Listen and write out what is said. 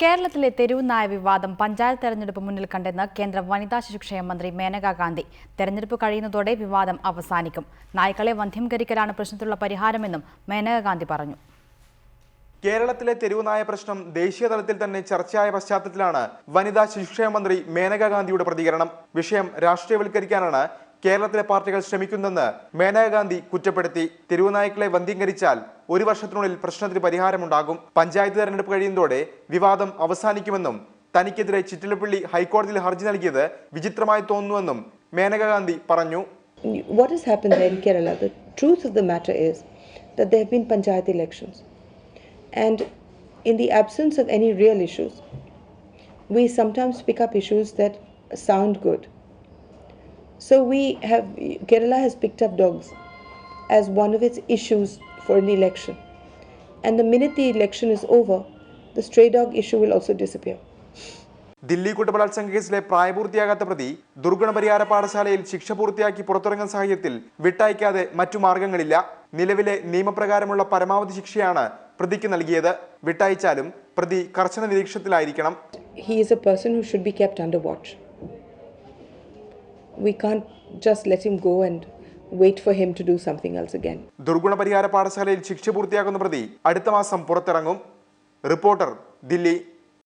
കേരളത്തിലെ തെരുവ് നായ വിവാദം പഞ്ചായത്ത് തെരഞ്ഞെടുപ്പ് മുന്നിൽ കണ്ടെന്ന് കേന്ദ്ര വനിതാ ശിശുക്ഷേമ മന്ത്രി മേനകാ ഗാന്ധി. തെരഞ്ഞെടുപ്പ് കഴിയുന്നതോടെ വിവാദം അവസാനിക്കും. നായ്ക്കളെ വന്ധ്യംകരിക്കലാണ് പ്രശ്നത്തിലുള്ള പരിഹാരമെന്നും മേനകാ ഗാന്ധി പറഞ്ഞു. കേരളത്തിലെ തെരുവുനായ പ്രശ്നം ദേശീയ തലത്തിൽ തന്നെ ചർച്ചയായ പശ്ചാത്തലത്തിലാണ് വനിതാ ശിശുക്ഷേമ മന്ത്രി മേനകാ ഗാന്ധിയുടെ പ്രതികരണം. വിഷയം രാഷ്ട്രീയവൽക്കരിക്കാനാണ് കേരളത്തിലെ പാർട്ടികൾ ശ്രമിക്കുന്നതെന്ന് മേനകാ ഗാന്ധി കുറ്റപ്പെടുത്തി. തെരുവുനായ്ക്കളെ വന്ധ്യംകരിച്ചാൽ ഒരു വർഷത്തിനുള്ളിൽ പ്രശ്നത്തിന് പരിഹാരമുണ്ടാകും. പഞ്ചായത്ത് തെരഞ്ഞെടുപ്പ് കഴിയുന്നതോടെ വിവാദം അവസാനിക്കുമെന്നും തനിക്കെതിരെ ചിറ്റിലപ്പള്ളി ഹൈക്കോടതിയിൽ ഹർജി നൽകിയത് വിചിത്രമായി തോന്നുന്നുവെന്നും മേനകാ ഗാന്ധി പറഞ്ഞു. What has happened in Kerala? The truth of the matter is that there have been panchayat elections, and in the absence of any real issues, we sometimes pick up issues that sound good. So Kerala has picked up dogs as one of its issues for an election, and the minute the election is over, the stray dog issue will also disappear. Delhi കൂട്ടബലാത്സംഗ കേസിലെ പ്രായപൂർത്തിയാകാത്ത പ്രതി ദുർഗുണപരിഹാര പാഠശാലയിൽ ശിക്ഷ പൂർത്തിയാക്കി പുറത്തിറങ്ങുന്ന സാഹചര്യത്തിൽ വിട്ടയക്കാതെ മറ്റു മാർഗങ്ങളില്ല. നിലവിലെ നിയമപ്രകാരമുള്ള പരമാവധി ശിക്ഷയാണ് പ്രതിക്ക് നൽകിയത്. വിട്ടയച്ചാലും പ്രതി കർശന നിരീക്ഷണത്തിലായിരിക്കണം. He is a person who should be kept under watch. We can't just let him go and wait for him to do something else again. ദുർഗുണപരിഹാര പാഠശാലയിൽ ശിക്ഷ പൂർത്തിയാക്കുന്ന പ്രതി അടുത്ത മാസം പുറത്തിറങ്ങും. റിപ്പോർട്ടർ, ദില്ലി.